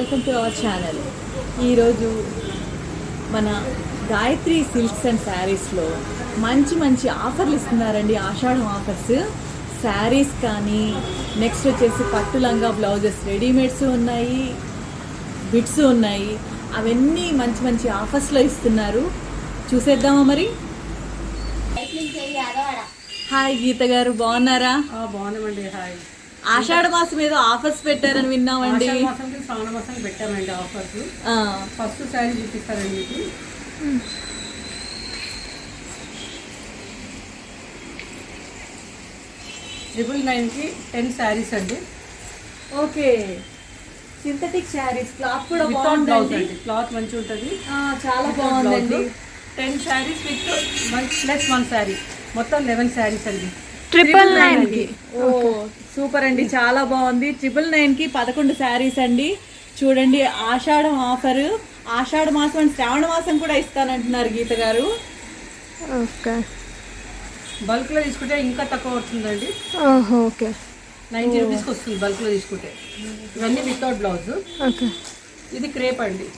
Welcome to our channel. ఈరోజు మన Gayatri silks and శారీస్లో మంచి మంచి ఆఫర్లు ఇస్తున్నారండి. ఆషాఢం ఆఫర్స్. శారీస్ కానీ నెక్స్ట్ వచ్చేసి పట్టు లంగా బ్లౌజెస్ రెడీమేడ్స్ ఉన్నాయి, బిట్స్ ఉన్నాయి. అవన్నీ మంచి మంచి ఆఫర్స్లో ఇస్తున్నారు. చూసేద్దామా మరి. హాయ్ గీత గారు, బాగున్నారా? బాగున్నామండి. హాయ్. ఆషాఢ మాసం ఏదో ఆఫర్స్ పెట్టారని విన్నామండి. శ్రావణ మాసం పెట్టామండి ఆఫర్స్. ఫస్ట్ శారీ చూపిస్తారండి మీకు. $999కి 10 శారీస్ అండి. ఓకే, సింథటిక్ శారీస్, క్లాత్ కూడా బాగుందండి. క్లాత్ మంచిగా ఉంటుంది, చాలా బాగుందండి. 10 శారీస్ విత్ ప్లస్ 1 శారీ, మొత్తం 11 శారీస్ అండి. 999కి. ఓ సూపర్ అండి, చాలా బాగుంది. 999కి 11 శారీస్ అండి. చూడండి, ఆషాఢం ఆఫర్. ఆషాఢ మాసం అండ్ శ్రావణ మాసం కూడా ఇస్తానంటున్నారు గీత గారు. ఓకే, బల్క్లో తీసుకుంటే ఇంకా తక్కువ వస్తుందండి. ఓకే, 90 రూపీస్కి వస్తుంది బల్క్లో తీసుకుంటే. ఇవన్నీ వితౌట్ బ్లౌజ్. ఓకే, ఇది క్రేప్ అండి.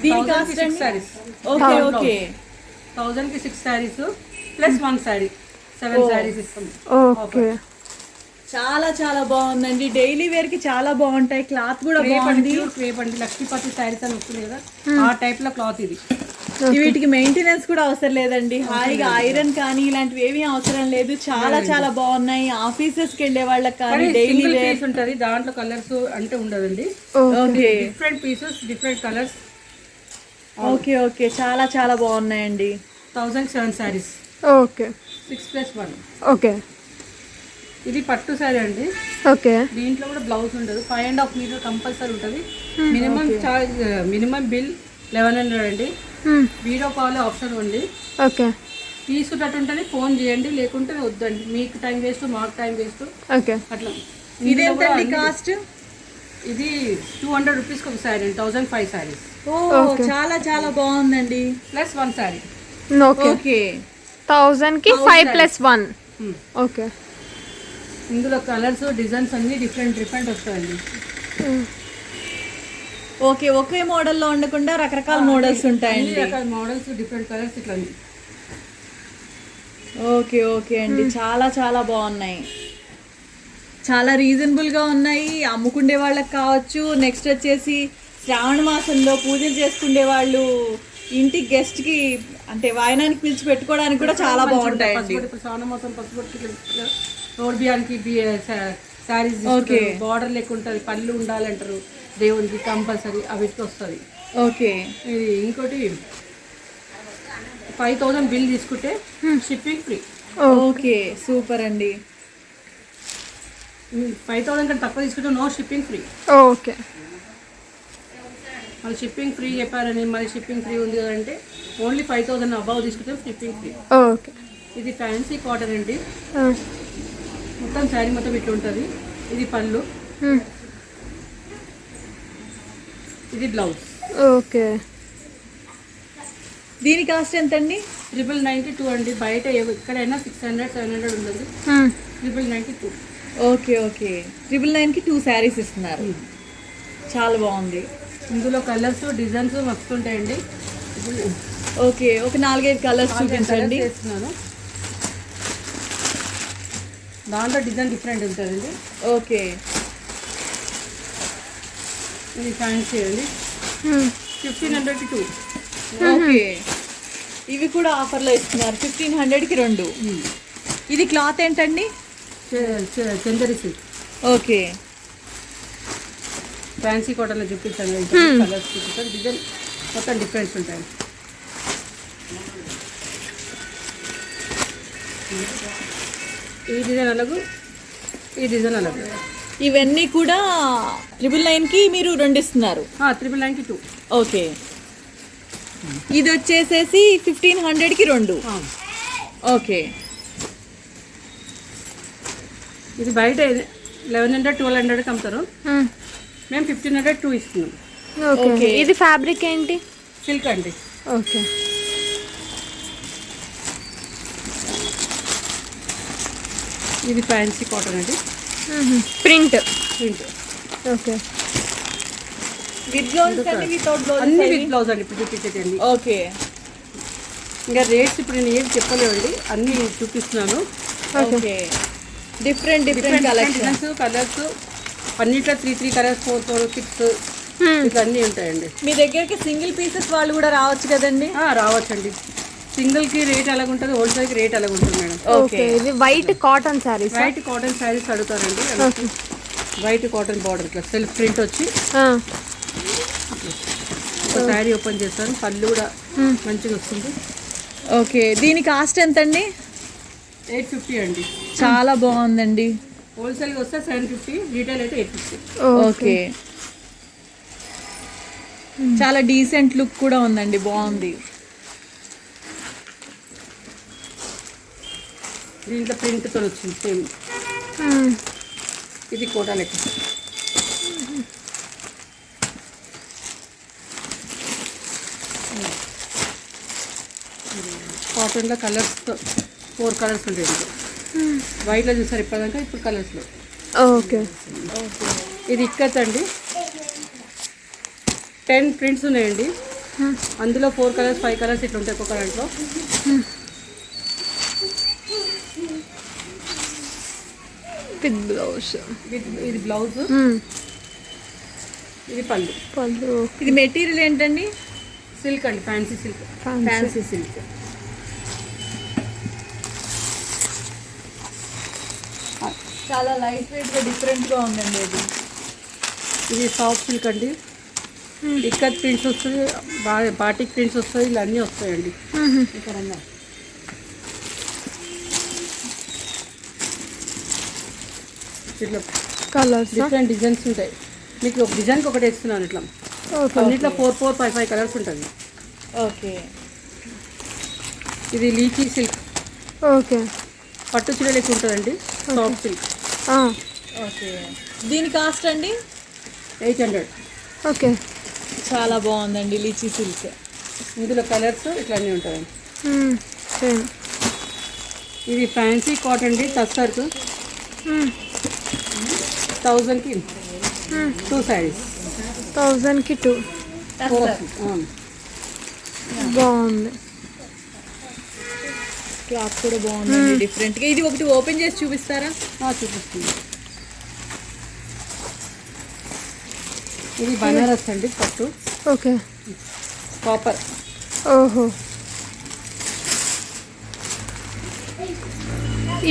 దీని కాస్ట్ 6 శారీస్. ఓకే ఓకే, 1000కి 6 శారీస్ ప్లస్ 1 శారీ, 7 శారీస్ ఇస్తాం. ఓకే, చాలా చాలా బాగుందండి. డైలీ వేర్ కి చాలా బాగుంటాయి. క్లాత్ కూడా బాగుంది. క్రేప్ అండి, లక్ష్మీపతి శారీస్ అని వస్తుంది కదా, ఆ టైప్ లో క్లాత్ ఇది. వీటికి మెయింటెనెన్స్ కూడా అవసరం లేదండి. హాయిగా ఐరన్ కానీ ఇలాంటివి ఏమీ అవసరం లేదు. చాలా చాలా బాగున్నాయి. ఆఫీసెస్ కి వెళ్ళే వాళ్ళకి కానీ డైలీ వేర్ ఉంటది. దాంట్లో కలర్స్ అంటే ఉండదండి. Okay, different pieces, different colours. Okay okay, చాలా చాలా బాగున్నాయండి. 1007 శారీస్. ఓకే, 6+1. ఓకే, ఇది పట్టు శారీ అండి. ఓకే, దీంట్లో కూడా బ్లౌజ్ ఉండదు. 5.5 మీటర్ కంపల్సరీ ఉంటుంది. మినిమం చార్జ్, మినిమం బిల్ 1100 అండి. వీడియో కాల్ ఆప్షన్ ఉంది. ఓకే, తీసుకున్నట్టు ఉంటుంది. ఫోన్ చేయండి, లేకుంటే వద్దండి. మీకు టైం వేస్ట్, మాకు టైం వేస్ట్. ఓకే, అట్లా. ఇది ఎంతండి కాస్ట్? ఇది 200 రూపీస్కి ఒక శారీ అండి. 1005 శారీస్. ఓ చాలా చాలా బాగుందండి. ప్లస్ 1 శారీ. ఓకే, ఓకే, 1000కి 5+1. ఓకే, ఇందులో కలర్స్, డిజైన్స్ అన్ని డిఫరెంట్ డిఫరెంట్ వస్తాయండి. ఓకే, ఒకే మోడల్లో ఉండకుండా రకరకాల మోడల్స్ ఉంటాయండి. రకాల మోడల్స్, డిఫరెంట్ కలర్స్ ఇట్లా. ఓకే ఓకే అండి, చాలా చాలా బాగున్నాయి. చాలా రీజనబుల్గా ఉన్నాయి. అమ్ముకునే వాళ్ళకి కావచ్చు. నెక్స్ట్ వచ్చేసి శ్రావణ మాసంలో పూజలు చేసుకునే వాళ్ళు ఇంటికి గెస్ట్కి అంటే వాయనానికి పిలిచి పెట్టుకోవడానికి కూడా చాలా బాగుంటాయండి. శ్రావణ మాసం పసుపొట్టుకి రోడ్ బియ్యానికి శారీస్, బార్డర్ లెక్క ఉంటుంది. పళ్ళు ఉండాలంటారు దేవునికి కంపల్సరీ, అవిటికి వస్తుంది. ఓకే, ఇది ఇంకోటి 5000 బిల్ తీసుకుంటే షిప్పింగ్ ఫ్రీ. ఓకే, సూపర్ అండి. 5000 కంటే తక్కువ తీసుకుంటే నో షిప్పింగ్ ఫ్రీ. ఓకే, మళ్ళీ షిప్పింగ్ ఫ్రీ చెప్పారని మళ్ళీ షిప్పింగ్ ఫ్రీ ఉంది కదంటే ఓన్లీ 5000 అబౌవ్ తీసుకుంటే షిప్పింగ్ ఫ్రీ. ఓకే, ఇది ఫ్యాన్సీ కాటన్ అండి. మొత్తం శారీ మొత్తం ఇట్లా ఉంటుంది. ఇది పళ్ళు, ఇది బ్లౌజ్. ఓకే, దీని కాస్ట్ ఎంతండి? 999కి 2 అండి. బయట ఎక్కడైనా 600, 700 ఉంటుంది. 999కి 2. ఓకే ఓకే, 999కి 2 శారీస్ ఇస్తున్నారు. చాలా బాగుంది. ఇందులో కలర్స్, డిజైన్స్ మస్తు ఉంటాయండి. ఓకే, ఒక 4-5 కలర్స్ చూపించండి. చేస్తున్నాను. దాంట్లో డిజైన్ డిఫరెంట్ ఉంటుందండి. ఓకే, ఇది ఫ్యాన్సీ అండి. 1500కి 2. ఓకే, ఇవి కూడా ఆఫర్లో ఇస్తున్నారు. 1500కి 2. ఇది క్లాత్ ఏంటండి? చందరి సిల్క్. ఓకే, ఫ్యాన్సీ కాటన్లో చూపించాను. కలర్స్ చూపిస్తాను. డిజైన్ మొత్తం డిఫరెంట్స్ ఉంటాయి. ఈ డిజైన్ అలాగూ, ఈ డిజైన్ అలాగూ. ఇవన్నీ కూడా 999కి మీరు 2 ఇస్తున్నారు. 999కి 2. ఓకే, ఇది వచ్చేసేసి 1500కి 2. ఓకే, ఇది బయట 1100, 1200కి అమ్ముతారు. మేము 1500, 2 ఇస్తున్నాం. ఓకే, ఇది ఫ్యాబ్రిక్ ఏంటి? సిల్క్ అండి. ఓకే, ఇది ఫ్యాన్సీ కాటన్ అండి. ప్రింట్. ఓకే. విత్ బ్లౌజ్ అండి, వితౌట్ బ్లౌజ్? అన్ని విత్ బ్లౌజ్ అండి ఇప్పుడు చూపించేటండి. ఓకే. ఇంకా రేట్స్ ఇప్పుడు నేను ఏం చెప్పలేవండి, అన్ని చూపిస్తున్నాను. ఓకే. డిఫరెంట్ డిజైన్స్, కలర్స్ అన్నిట్లో 3 కలర్స్, 4 6 ఇట్లా అన్నీ ఉంటాయండి. మీ దగ్గరికి సింగిల్ పీసెస్ వాళ్ళు కూడా రావచ్చు కదండి? రావచ్చండి. సింగిల్కి రేట్ అలాగ ఉంటుంది, హోల్సేల్కి రేట్ అలాగ ఉంటుంది మేడం. ఓకే. ఇది white cotton saris. White cotton saris అడుగుతారండి. వైట్ కాటన్ బార్డర్ ఇట్లా సెల్ఫ్ ప్రింట్ వచ్చి ఒక శారీ ఓపెన్ చేస్తాను, పళ్ళు కూడా మంచిగా వస్తుంది. ఓకే. దీని కాస్ట్ ఎంత అండి? 850 అండి. చాలా బాగుందండి. హోల్సేల్గా వస్తే 750, రీటైల్ అయితే 850. ఓకే. చాలా డీసెంట్ లుక్ కూడా ఉందండి, బాగుంది. దీంట్లో ప్రింట్తో వచ్చింది సేమ్. ఇది కోటా లెక్క. కాటన్లో కలర్స్ 4 కలర్స్ ఉంటాయి. వైట్లో చూసారు ఇప్పటిదాకా, ఇప్పుడు కలర్స్లో. ఓకే. ఇది ఇక్కత్ అండి. 10 ప్రింట్స్ ఉన్నాయండి. అందులో 4 కలర్స్ 5 కలర్స్ ఇట్లా ఉంటాయి ఒక్కొక్క దాంట్లో. With blouse. ఇది బ్లౌజ్, ఇది పళ్ళు. ఇది మెటీరియల్ ఏంటండి? సిల్క్ అండి, ఫ్యాన్సీ సిల్క్. Fancy silk. చాలా లైట్ వెయిట్గా డిఫరెంట్గా ఉందండి అది. ఇది సాఫ్ట్ సిల్క్ అండి. ఇక్కత్ ప్రింట్స్ వస్తుంది, బాటిక్ ప్రింట్స్ వస్తాయి, ఇలా అన్నీ వస్తాయండి. ఇక్కడ ఇట్లా కలర్స్ డిఫరెంట్ డిజైన్స్ ఉంటాయి. మీకు ఒక డిజైన్కి ఒకటి వేస్తున్నాను ఇట్లా. అన్నిట్లో 4 5 కలర్స్ ఉంటుంది. ఓకే. ఇది లీచీ సిల్క్. ఓకే. పట్టు చీర లెక్క ఉంటుందండి, సాఫ్ట్ సిల్క్. ఓకే. దీని కాస్ట్ అండి? 800. ఓకే. చాలా బాగుందండి లీచీ సిల్క్. ఇందులో కలర్స్ ఇట్లా అన్నీ ఉంటాయండి. సేమ్. ఇది ఫ్యాన్సీ కాటన్ అండి, టస్సర్కు. 1000కి 2 శారీస్. 1000కి 2. బాగుంది. క్లాత్ కూడా బాగుందండి డిఫరెంట్గా. ఇది ఒకటి ఓపెన్ చేసి చూపిస్తారా? చూపిస్తుంది. ఇది బనారస్ అండి, పట్టు. ఓకే. కాపర్. ఓహో.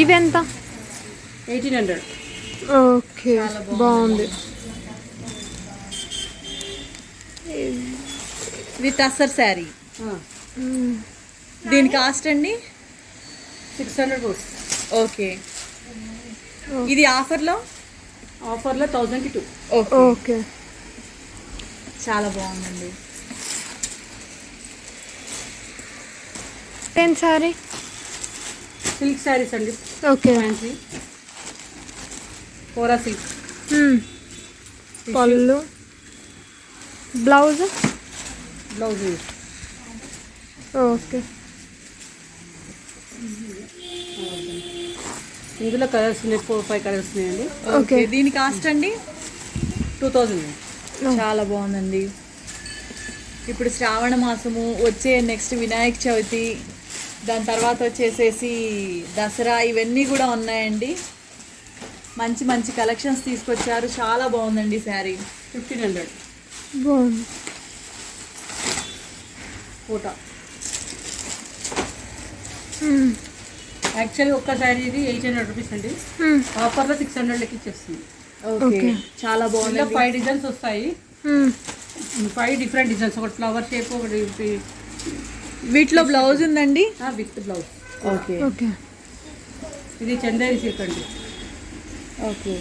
ఇది ఎంత? 1800. ఓకే. బాగుంది. ఇది టస్సర్ శారీ. దీని కాస్ట్ అండి? 600. ఓకే. ఇది ఆఫర్లో? 1000కి 2. ఓకే. చాలా బాగుందండి. 10 శారీ. సిల్క్ శారీస్ అండి. ఓకే. ఫ్యాన్సీ కోరా సిల్క్. పళ్ళు, బ్లౌజ్. బ్లౌజ్. ఓకే. ఇందులో కలర్స్ ఉన్నాయి, 4 5 కలర్స్ ఉన్నాయండి. ఓకే. దీని కాస్ట్ అండి? 2000. చాలా బాగుందండి. ఇప్పుడు శ్రావణ మాసము, వచ్చే నెక్స్ట్ వినాయక చవితి, దాని తర్వాత వచ్చేసేసి దసరా, ఇవన్నీ కూడా ఉన్నాయండి. మంచి మంచి కలెక్షన్స్ తీసుకొచ్చారు. చాలా బాగుందండి శారీ. 1500. బాగుంది. కోటా. యాక్చువల్లీ ఒక్క శారీ ఇది 800 రూపీస్ అండి. ఆఫర్లో 600కి ఇచ్చేస్తుంది. ఓకే. చాలా బాగుంది. 5 డిజైన్స్ వస్తాయి. 5 డిఫరెంట్ డిజైన్స్. ఒకటి ఫ్లవర్ షేప్, ఒకటి వీటిలో బ్లౌజ్ ఉందండి? With blouse. ఓకే. ఓకే. ఇది చందేరి సిల్క్ అండి. ఓకే.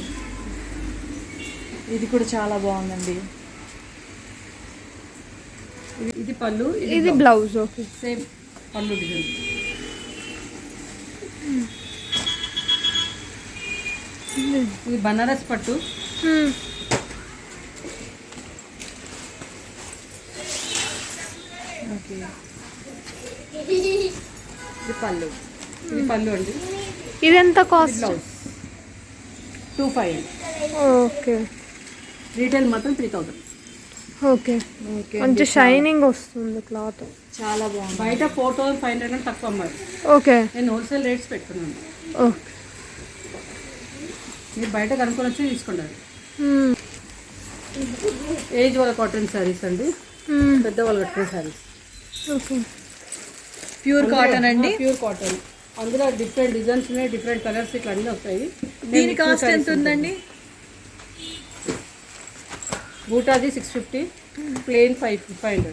ఇది కూడా చాలా బాగుందండి. ఇది పళ్ళు, ఇది బ్లౌజ్. ఓకే. సేమ్ పళ్ళు డిజైన్. ఇది బనారస్ పట్టు. ఓకే. ఇది పళ్ళు. ఇది పళ్ళు అండి. ఇది ఎంత కాస్ట్? బ్లౌజ్ 2500. ఓకే. రీటైల్ మాత్రం 3000. ఓకే ఓకే మంచి షైనింగ్ వస్తుంది క్లాత్. చాలా బాగుంది. బయట 4500 అని తక్కువ అమ్మారు. ఓకే నేను హోల్సేల్ రేట్స్ పెట్టుకున్నాను. ఓకే మీరు బయట కనుక్కొని వచ్చి తీసుకున్నారు. ఏజ్ వాళ్ళ కాటన్ శారీస్ అండి, పెద్దవాళ్ళు కట్టిన శారీస్. ఓకే ప్యూర్ కాటన్ అండి. ప్యూర్ కాటన్, అందులో డిఫరెంట్ డిజైన్స్ ఉన్నాయి, డిఫరెంట్ కలర్స్ ఇట్లా అన్నీ వస్తాయి. దీని కాస్ట్ ఎంత ఉందండి? బూటాది 650, ప్లెయిన్ 500.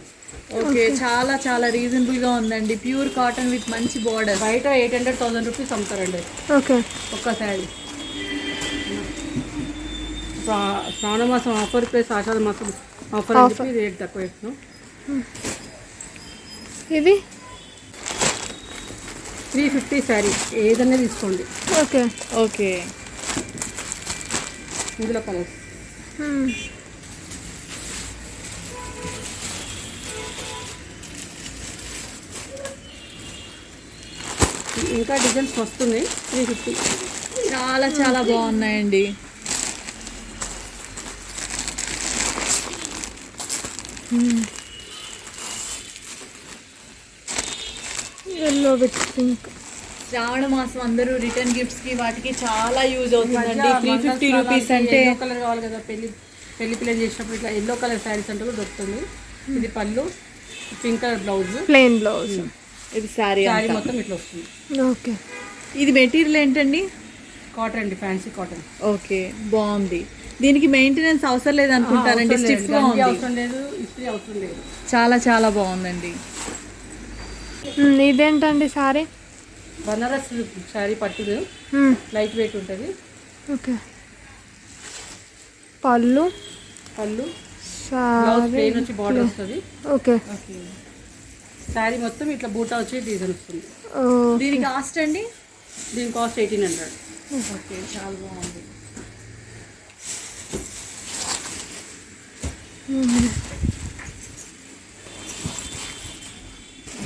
ఓకే చాలా చాలా రీజనబుల్ గా ఉందండి. ప్యూర్ కాటన్ విత్ మంచి బార్డర్. బయట 800-1000 రూపీస్ అమ్ముతారండి ఓకే ఒక్క శారీ. శ్రావణ మాసం ఆఫర్ ప్లస్ ఆషాఢ మాసం ఆఫర్ అని చెప్పి రేట్ తక్కువ వేస్తున్నాం. ఇది 350 శారీ, ఏదన్నా తీసుకోండి. ఓకే ఓకే ఇందులో కలర్స్ ఇంకా డిజైన్స్ వస్తున్నాయి. 350. చాలా చాలా బాగున్నాయండి. Yellow with pink. శ్రావణ మాసం అందరూ రిటర్న్ గిఫ్ట్స్ కి వాటికి చాలా యూజ్ అవుతుందండి. 350 రూపీస్ అంటే ఎల్లో కలర్ కావాలి కదా, పెళ్లి ప్లేన్ చేసినప్పుడు ఇట్లా ఎల్లో కలర్ శారీస్ అంటే కూడా దొరుకుతుంది. ఇది పళ్ళు, pink colour blouse, plain blouse. ఇది శారీ శారీ మొత్తం ఇట్లా వస్తుంది. ఓకే ఇది మెటీరియల్ ఏంటండి? కాటన్ అండి, ఫ్యాన్సీ కాటన్. ఓకే బాగుంది. దీనికి మెయింటెనెన్స్ అవసరం లేదు అనుకుంటానండి. స్టిఫ్ గా ఉంది, అవసరం లేదు, ఇస్త్రీ అవసరం లేదు. చాలా చాలా బాగుందండి. ఇదేంటండి సారీ? బనారస్ శారీ పట్టుది, లైట్ వెయిట్ ఉంటుంది. ఓకే పళ్ళు బ్లౌజ్ ప్లెయిన్ వచ్చి బార్డర్ వస్తుంది. ఓకే శారీ మొత్తం ఇట్లా బూటా వచ్చి డిజైన్ వస్తుంది. దీని కాస్ట్ అండి? దీని కాస్ట్ 1800. ఓకే చాలా బాగుంది.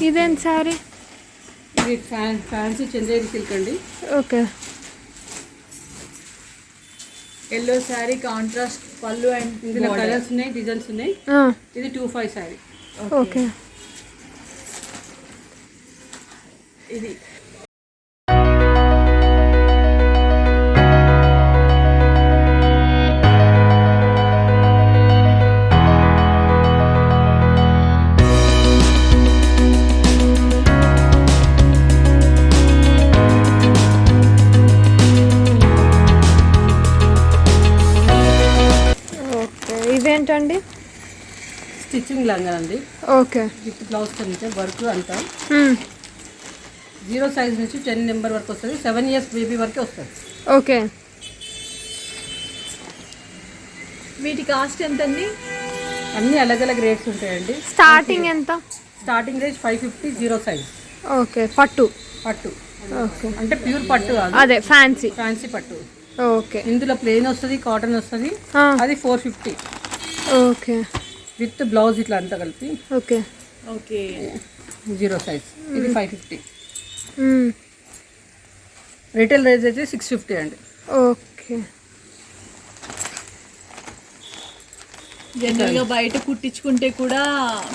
ఇదేం సారీ? ఇది ఫ్యాన్సీ చందేరి సిల్క్ అండి. ఓకే ఎల్లో శారీ, కాంట్రాస్ట్ పళ్ళు అండ్ ఇందులో కలర్స్ ఉన్నాయి, డిజైన్స్ ఉన్నాయి. ఇది 25 శారీ. ఓకే ఇది ఇదేంటండి? స్టిచ్చింగ్ లంగా అండి. ఓకే విత్ బ్లౌజ్ నుంచి వర్క్ అంతా 0 సైజ్ నుంచి 10 నెంబర్ వరకు వస్తుంది. 7 ఇయర్స్ బేబీ వరకే వస్తుంది. ఓకే వీటి కాస్ట్ ఎంత అండి? అన్ని అలగ్ అలగ్ రేట్స్ ఉంటాయండి. స్టార్టింగ్ ఎంత? Starting rate 550, 0 size. ఓకే పట్టు. ఓకే అంటే ప్యూర్ పట్టు కాదు, అదే ఫ్యాన్సీ పట్టు. ఓకే ఇందులో ప్లెయిన్ వస్తుంది, కాటన్ వస్తుంది. అది 450. ఓకే విత్ బ్లౌజ్ ఇట్లా అంతా కలిపి. Okay okay 0 size. ఇది 550. రిటైల్ రేట్ అయితే 650 అండి. ఓకే జనరల్ గా బయట కుట్టించుకుంటే కూడా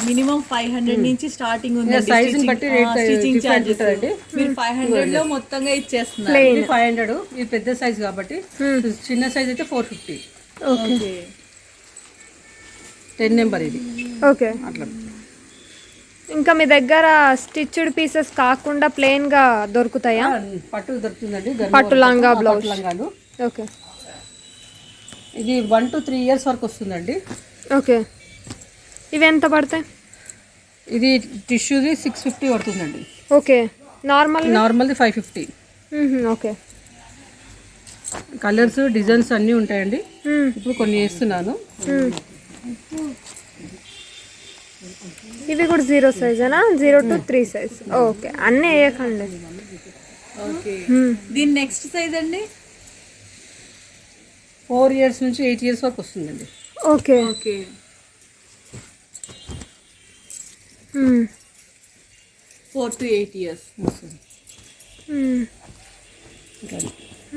మినిమం 500 నుంచి స్టార్టింగ్ ఉంది. సైజ్ బట్టి రేట్ స్టిచింగ్ చార్జెస్ అండి. మీరు 500 లో మొత్తంగా ఇచ్చేస్తున్నారు. ఇది 500. ఇది పెద్ద సైజ్ కాబట్టి, చిన్న సైజ్ అయితే 450. ఓకే 10 నెంబర్ ఇది. ఓకే అట్లా ఇంకా మీ దగ్గర స్టిచ్డ్ పీసెస్ కాకుండా ప్లెయిన్ గా దొరుకుతాయా? పట్టు దొరుకుతుందండి, పట్టు లంగా బ్లౌజ్. లంగాలు. ఓకే ఇది 1 to 3 ఇయర్స్ వరకు వస్తుందండి. ఓకే ఇవి ఎంత పడతాయి? ఇది టిష్యూది 650 పడుతుందండి. ఓకే నార్మల్ది 550. ఓకే కలర్స్, డిజైన్స్ అన్నీ ఉంటాయండి. ఇప్పుడు కొన్ని వేస్తున్నాను. ఇవి కూడా 0 సైజేనా? 0 to 3 సైజ్. ఓకే అన్నీ వేయకండి. ఓకే దీని నెక్స్ట్ సైజ్ అండి? 4 ఇయర్స్ నుంచి 8 ఇయర్స్ వరకు వస్తుందండి. ఓకే ఓకే 4 to 8 years వస్తుంది.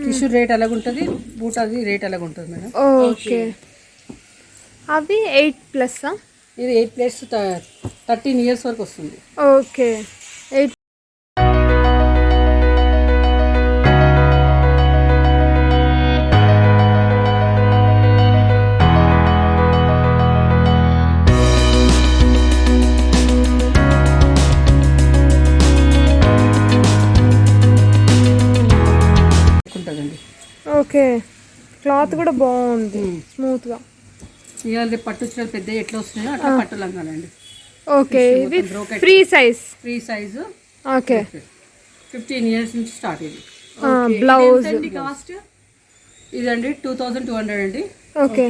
టిష్యూ రేట్ అలాగ ఉంటుంది, బూటాది రేట్ అలాగ ఉంటుంది మేడం. ఓకే అవి 8+. ఇది 8+ 13 years వరకు వస్తుంది. ఓకే 8. ఉంటుందండి. ఓకే క్లాత్ కూడా బాగుంది స్మూత్గా. ఇవాళ పట్టు చీరలు పెద్ద ఎట్లా వస్తున్నాయో అట్లా పట్టు లంగాలండి. ఓకే ఇవి ఫ్రీ సైజు. ఓకే 15 years నుంచి స్టార్ట్. ఇది బ్లౌజ్ కాస్ట్ ఇదండి 2200 అండి. ఓకే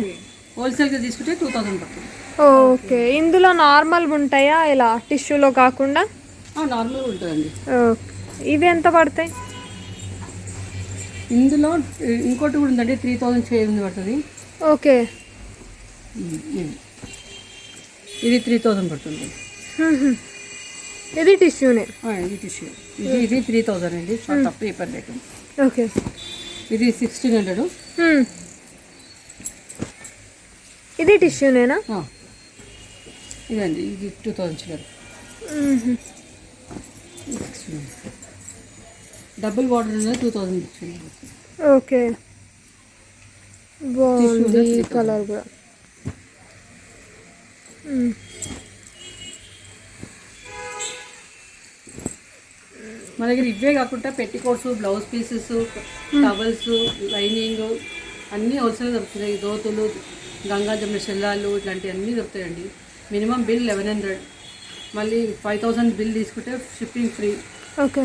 హోల్సేల్గా తీసుకుంటే 2000 పడుతుంది. ఓకే ఇందులో నార్మల్ ఉంటాయా ఇలా టిష్యూలో కాకుండా? నార్మల్గా ఉంటుందండి. ఓకే ఇవి ఎంత పడతాయి? ఇందులో ఇంకోటి కూడా ఉందండి 3000 పడుతుంది. ఓకే ఇది 3000 పడుతుంది. ఇది టిష్యూనే. ఇది టిష్యూ. ఇది 3000 అండి. Paper rate. ఓకే ఇది 1600. ఇది టిష్యూనేనా? ఇదండి ఇది 2000 చీర. డబుల్ బార్డర్ ఉన్నది 2000. ఓకే బాగుంది ఈ కలర్ కూడా. మన దగ్గర ఇవే కాకుండా petticoats, blouse pieces, towels, lining అన్నీ హోల్సేల్ దొరుకుతాయి. దోతులు, గంగా జమ్మ షెల్లాలు ఇట్లాంటివి అన్నీ దొరుకుతాయండి. Minimum bill 1100. మళ్ళీ 5000 బిల్ తీసుకుంటే షిప్పింగ్ ఫ్రీ. ఓకే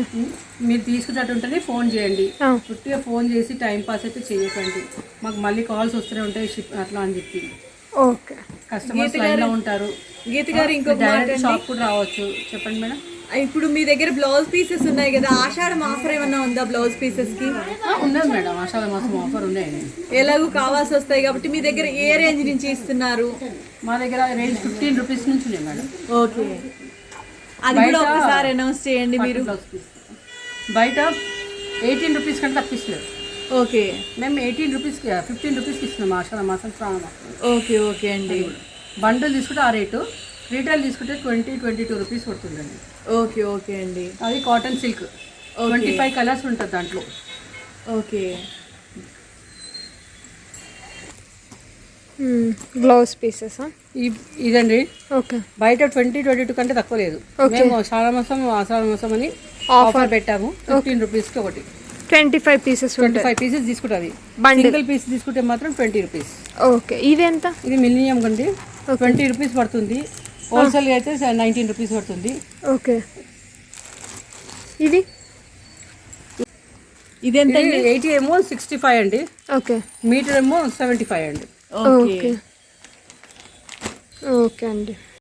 మీరు తీసుకున్నట్టుంటేనే ఫోన్ చేయండి. పుట్టిగా ఫోన్ చేసి టైం పాస్ అయితే చేయకండి. మాకు మళ్ళీ కాల్స్ వస్తూనే ఉంటాయి అట్లా అని చెప్పి. ఓకే కస్టమర్స్ లైన్లో ఉంటారు. గీత గారు ఇంకో డైరెక్ట్ షాప్ కూడా రావచ్చు. చెప్పండి మేడం. ఇప్పుడు మీ దగ్గర బ్లౌజ్ పీసెస్ ఉన్నాయి కదా, ఆషాఢం ఆఫర్ ఏమన్నా ఉందా బ్లౌజ్ పీసెస్ కి? ఉన్నది మేడం, ఆషాఢ మాసం ఆఫర్ ఉన్నాయి. ఎలాగూ కావాల్సి వస్తాయి కాబట్టి మీ దగ్గర ఏ రేంజ్ నుంచి ఇస్తున్నారు? మా దగ్గర రేంజ్ 15 రూపీస్ నుంచి ఉన్నాయి మేడం. ఓకే అది కూడా ఒకసారి అనౌన్స్ చేయండి మీరు. బయట 18 రూపీస్ కంటే తప్పిస్తున్నారు. ఓకే మేము 18 రూపీస్కి 15 రూపీస్కి ఇస్తున్నాం ఆషాఢ మాసం శ్రావణ మాసం. ఓకే ఓకే అండి. బండల్ తీసుకుంటే ఆ రేటు, రీటైల్ తీసుకుంటే 22 రూపీస్ పడుతుందండి. ఓకే ఓకే అండి. అది కాటన్ సిల్క్ 25 కలర్స్ ఉంటుంది దాంట్లో. ఓకే బ్లౌజ్ పీసెస్ ఇదండి. ఓకే బయట 22 కంటే తక్కువ లేదు. మేము ఆషాఢ మాసం అని ఆఫర్ పెట్టాము. 15 రూపీస్కి ఒకటి 25 పీసెస్ 25 పీసెస్ తీసుకుంటుంది. సింగిల్ పీస్ తీసుకుంటే మాత్రం 20 రూపీస్. ఓకే ఇది ఎంత? ఇది మిలినియం కండి 20 రూపీస్ పడుతుంది. హోల్సేల్ అయితే 19 రూపీస్ పడుతుంది. ఓకే ఇది ఇదెంత? 80 ఏమో 65 అండి. ఓకే మీటర్ ఏమో 75 అండి. ఓకే ఓకే అండి.